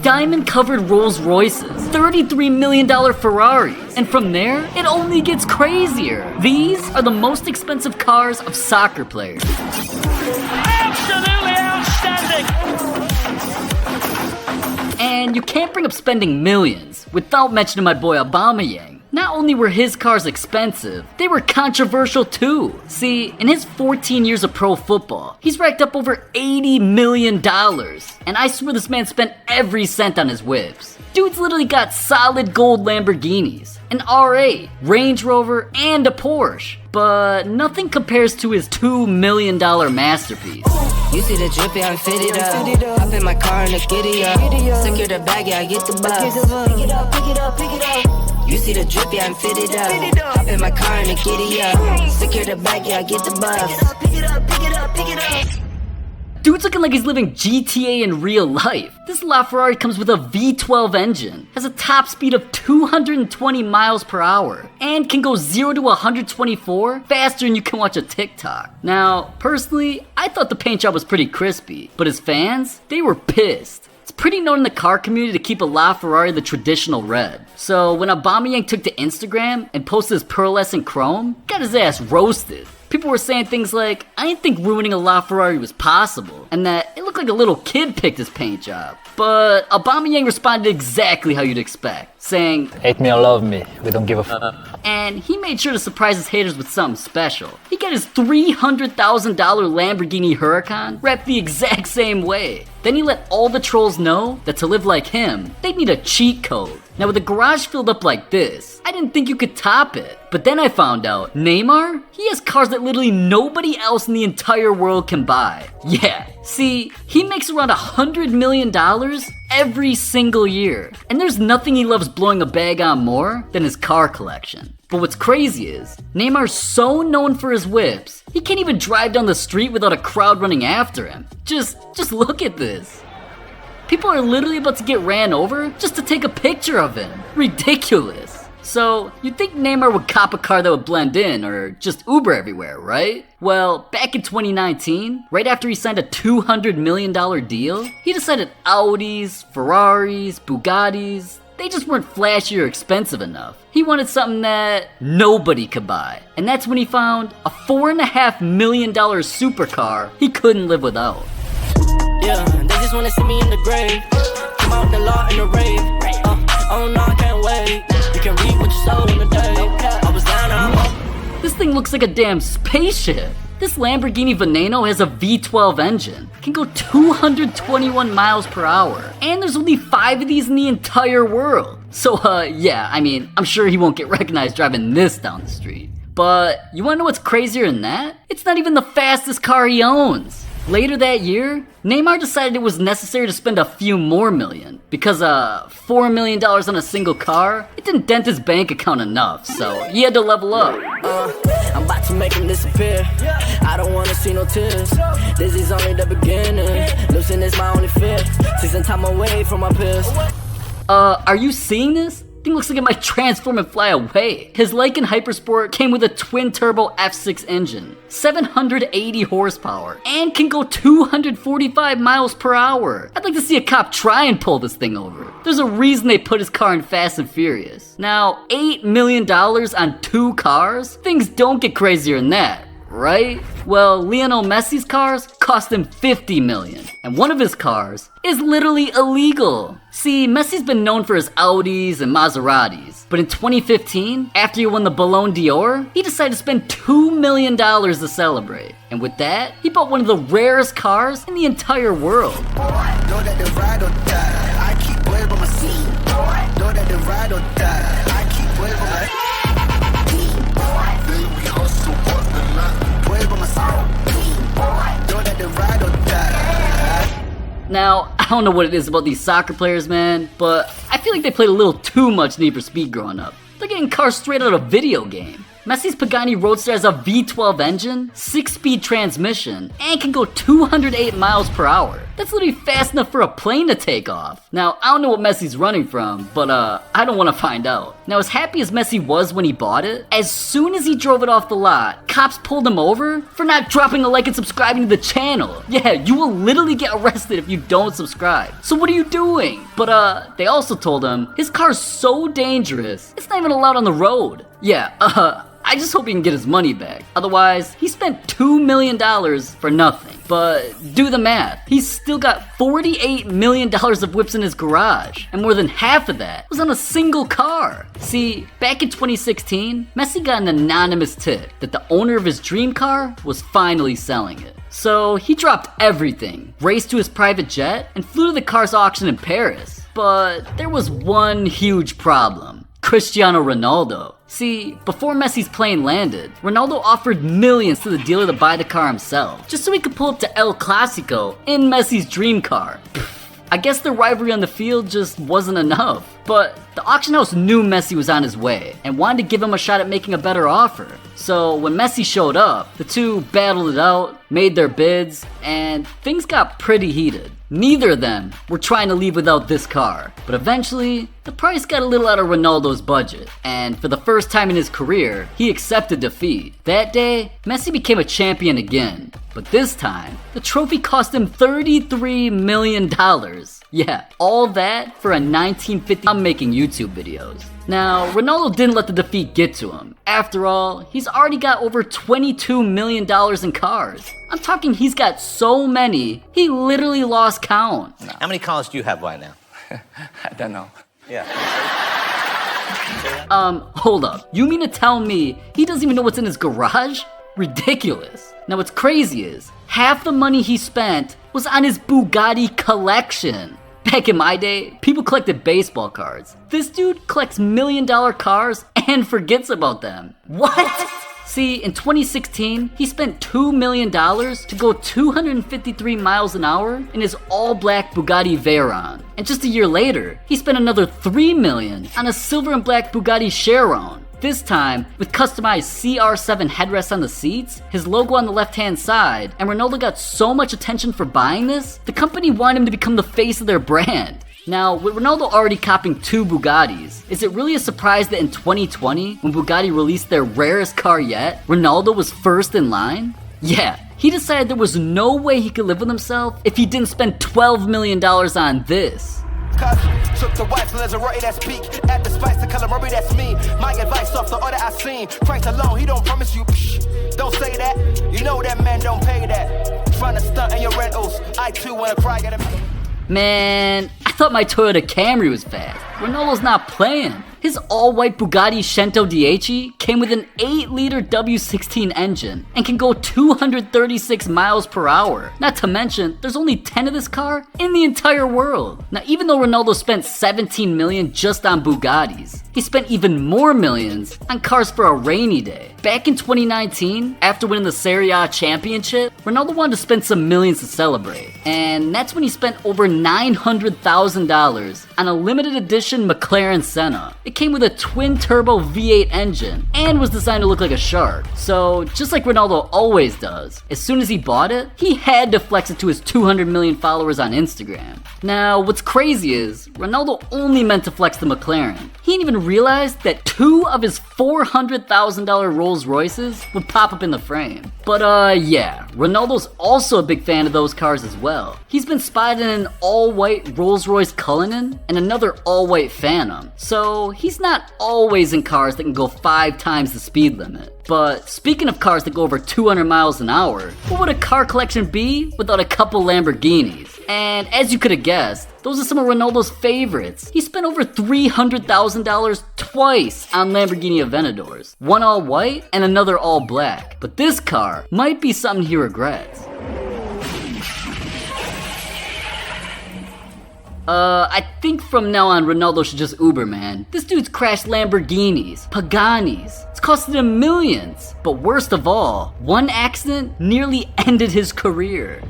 diamond-covered Rolls Royces, $33 million Ferraris, and from there, it only gets crazier. These are the most expensive cars of soccer players. Absolutely outstanding! And you can't bring up spending millions without mentioning my boy Aubameyang. Not only were his cars expensive, they were controversial too. See, in his 14 years of pro football, he's racked up over $80 million. And I swear this man spent every cent on his whips. Dude's literally got solid gold Lamborghinis, an R8, Range Rover, and a Porsche. But nothing compares to his $2 million masterpiece. You see the drippy, I'm fitted up. Hop in my car and the giddy up. Secure the bag, yeah, I get the bus. Pick it up, pick it up, pick it up. You see the drippy, I'm fitted up. Hop in my car and the giddy up. Secure the bag, yeah, I get the bus. Pick it up, pick it up, pick it up. Dude's looking like he's living GTA in real life. This LaFerrari comes with a V12 engine, has a top speed of 220 miles per hour, and can go 0 to 124 faster than you can watch a TikTok. Now, personally, I thought the paint job was pretty crispy, but his fans, they were pissed. It's pretty known in the car community to keep a LaFerrari the traditional red. So when Aubameyang took to Instagram and posted his pearlescent chrome, got his ass roasted. People were saying things like, I didn't think ruining a LaFerrari was possible, and that it looked like a little kid picked his paint job. But Aubameyang responded exactly how you'd expect, saying, Hate me or love me, we don't give a fuck. And he made sure to surprise his haters with something special. He got his $300,000 Lamborghini Huracan wrapped the exact same way. Then he let all the trolls know that to live like him, they'd need a cheat code. Now with a garage filled up like this, I didn't think you could top it. But then I found out, Neymar, he has cars that literally nobody else in the entire world can buy. Yeah, see, he makes around $100 million every single year. And there's nothing he loves blowing a bag on more than his car collection. But what's crazy is, Neymar's so known for his whips, he can't even drive down the street without a crowd running after him. Just look at this. People are literally about to get ran over just to take a picture of him. Ridiculous. So, you'd think Neymar would cop a car that would blend in, or just Uber everywhere, right? Well, back in 2019, right after he signed a $200 million deal, he decided Audis, Ferraris, Bugattis, they just weren't flashy or expensive enough. He wanted something that nobody could buy. And that's when he found a $4.5 million supercar he couldn't live without. Yeah, they just wanna see me in the grave. Come out the law in the rave. Oh no, I can't wait. You can read what you saw in the day. I was down, I'm up. This thing looks like a damn spaceship. This Lamborghini Veneno has a V12 engine, can go 221 miles per hour, and there's only 5 of these in the entire world. So yeah, I mean, I'm sure he won't get recognized driving this down the street. But you wanna know what's crazier than that? It's not even the fastest car he owns. Later that year, Neymar decided it was necessary to spend a few more million, because $4 million on a single car, it didn't dent his bank account enough, so he had to level up. I'm about to make him disappear. I don't wanna see no tears. This is only the beginning. Losing is my only fear. Season time away from my peers. Are you seeing this? Thing looks like it might transform and fly away. His Lycan Hypersport came with a twin-turbo F6 engine, 780 horsepower, and can go 245 miles per hour. I'd like to see a cop try and pull this thing over. There's a reason they put his car in Fast and Furious. Now, $8 million on 2 cars? Things don't get crazier than that, right? Well, Lionel Messi's cars cost him $50 million, and one of his cars is literally illegal. See, Messi's been known for his Audis and Maseratis, but in 2015, after he won the Ballon d'Or, he decided to spend $2 million to celebrate. And with that, he bought one of the rarest cars in the entire world. Now, I don't know what it is about these soccer players, man, but I feel like they played a little too much Need for Speed growing up. They're getting cars straight out of a video game. Messi's Pagani Roadster has a V12 engine, 6-speed transmission, and can go 208 miles per hour. That's literally fast enough for a plane to take off. Now, I don't know what Messi's running from, but I don't want to find out. Now, as happy as Messi was when he bought it, as soon as he drove it off the lot, cops pulled him over for not dropping a like and subscribing to the channel. Yeah, you will literally get arrested if you don't subscribe. So what are you doing? But they also told him his car's so dangerous, it's not even allowed on the road. Yeah, I just hope he can get his money back. Otherwise, he spent $2 million for nothing. But do the math. He's still got $48 million of whips in his garage. And more than half of that was on a single car. See, back in 2016, Messi got an anonymous tip that the owner of his dream car was finally selling it. So he dropped everything, raced to his private jet, and flew to the car's auction in Paris. But there was one huge problem. Cristiano Ronaldo. See, before Messi's plane landed, Ronaldo offered millions to the dealer to buy the car himself, just so he could pull up to El Clasico in Messi's dream car. I guess the rivalry on the field just wasn't enough. But the auction house knew Messi was on his way and wanted to give him a shot at making a better offer. So when Messi showed up, the two battled it out, made their bids, and things got pretty heated. Neither of them were trying to leave without this car, but eventually, the price got a little out of Ronaldo's budget, and for the first time in his career, he accepted defeat. That day, Messi became a champion again, but this time, the trophy cost him $33 million. Yeah, all that for a 1950. I'm making YouTube videos. Now, Ronaldo didn't let the defeat get to him. After all, he's already got over $22 million in cars. I'm talking he's got so many, he literally lost count. How many cars do you have right now? I don't know. Yeah. Hold up. You mean to tell me he doesn't even know what's in his garage? Ridiculous. Now what's crazy is, half the money he spent was on his Bugatti collection. Back in my day, people collected baseball cards. This dude collects $1 million cars and forgets about them. What? See, in 2016, he spent $2 million to go 253 miles an hour in his all-black Bugatti Veyron. And just a year later, he spent another $3 million on a silver and black Bugatti Chiron. This time, with customized CR7 headrests on the seats, his logo on the left-hand side, and Ronaldo got so much attention for buying this, the company wanted him to become the face of their brand. Now, with Ronaldo already copping 2 Bugattis, is it really a surprise that in 2020, when Bugatti released their rarest car yet, Ronaldo was first in line? Yeah, he decided there was no way he could live with himself if he didn't spend $12 million on this. Took the white Lazaroti that speak at the spice, the color Murray, that's me. My advice off the order I seen. Christ alone, he don't promise you. Don't say that. You know that man don't pay that. Trying to stunt in your rentals. I too wanna cry at him. Man, I thought my Toyota Camry was fast. Ronaldo's not playing. His all-white Bugatti Cento Dieci came with an 8-liter W16 engine and can go 236 miles per hour. Not to mention, there's only 10 of this car in the entire world. Now, even though Ronaldo spent $17 million just on Bugattis, he spent even more millions on cars for a rainy day. Back in 2019, after winning the Serie A championship, Ronaldo wanted to spend some millions to celebrate. And that's when he spent over $900,000 on a limited edition McLaren Senna. It came with a twin-turbo V8 engine and was designed to look like a shark. So, just like Ronaldo always does, as soon as he bought it, he had to flex it to his 200 million followers on Instagram. Now, what's crazy is, Ronaldo only meant to flex the McLaren. He didn't even realize that 2 of his $400,000 Rolls Royces would pop up in the frame. But yeah, Ronaldo's also a big fan of those cars as well. He's been spotted in an all-white Rolls Royce Cullinan and another all-white Phantom. So he's not always in cars that can go 5 times the speed limit. But speaking of cars that go over 200 miles an hour, what would a car collection be without a couple Lamborghinis? And as you could have guessed, those are some of Ronaldo's favorites. He spent over $300,000 twice on Lamborghini Aventadors. One all white and another all black. But this car might be something he regrets. I think from now on Ronaldo should just Uber, man. This dude's crashed Lamborghinis, Paganis. It's costed him millions. But worst of all, one accident nearly ended his career.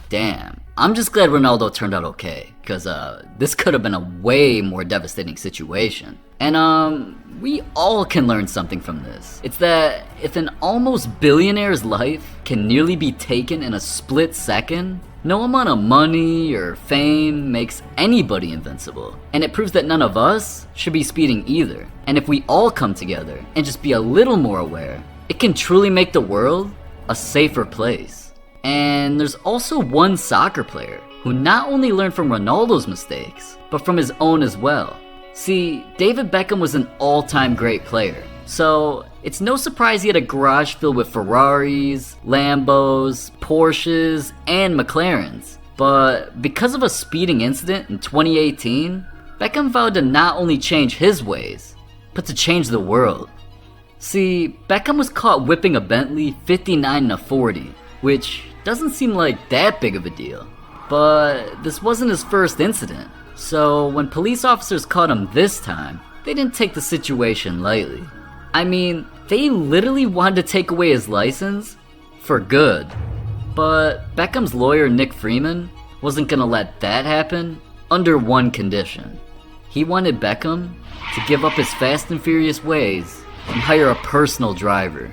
Damn, I'm just glad Ronaldo turned out okay, because this could have been a way more devastating situation. And we all can learn something from this. It's that if an almost billionaire's life can nearly be taken in a split second, no amount of money or fame makes anybody invincible. And it proves that none of us should be speeding either. And if we all come together and just be a little more aware, it can truly make the world a safer place. And there's also one soccer player who not only learned from Ronaldo's mistakes, but from his own as well. See, David Beckham was an all-time great player. So it's no surprise he had a garage filled with Ferraris, Lambos, Porsches, and McLarens. But because of a speeding incident in 2018, Beckham vowed to not only change his ways, but to change the world. See, Beckham was caught whipping a Bentley 59-40, which doesn't seem like that big of a deal. But this wasn't his first incident. So when police officers caught him this time, they didn't take the situation lightly. I mean, they literally wanted to take away his license for good. But Beckham's lawyer, Nick Freeman, wasn't gonna let that happen under one condition. He wanted Beckham to give up his fast and furious ways and hire a personal driver.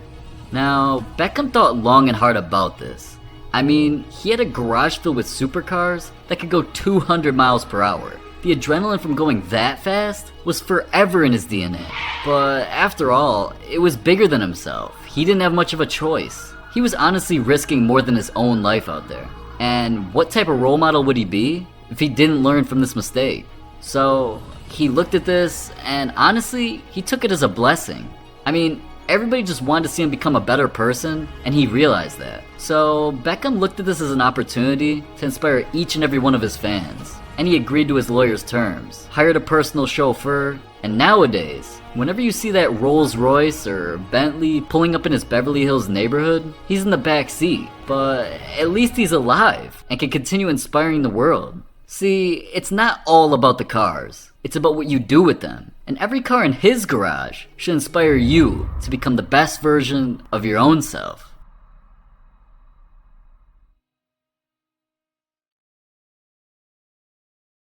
Now, Beckham thought long and hard about this. I mean, he had a garage filled with supercars that could go 200 miles per hour. The adrenaline from going that fast was forever in his DNA. But after all, it was bigger than himself. He didn't have much of a choice. He was honestly risking more than his own life out there. And what type of role model would he be if he didn't learn from this mistake? So he looked at this and honestly, he took it as a blessing. I mean, everybody just wanted to see him become a better person, and he realized that. So Beckham looked at this as an opportunity to inspire each and every one of his fans. And he agreed to his lawyer's terms, hired a personal chauffeur, and nowadays, whenever you see that Rolls Royce or Bentley pulling up in his Beverly Hills neighborhood, he's in the back seat. But at least he's alive and can continue inspiring the world. See, it's not all about the cars. It's about what you do with them. And every car in his garage should inspire you to become the best version of your own self.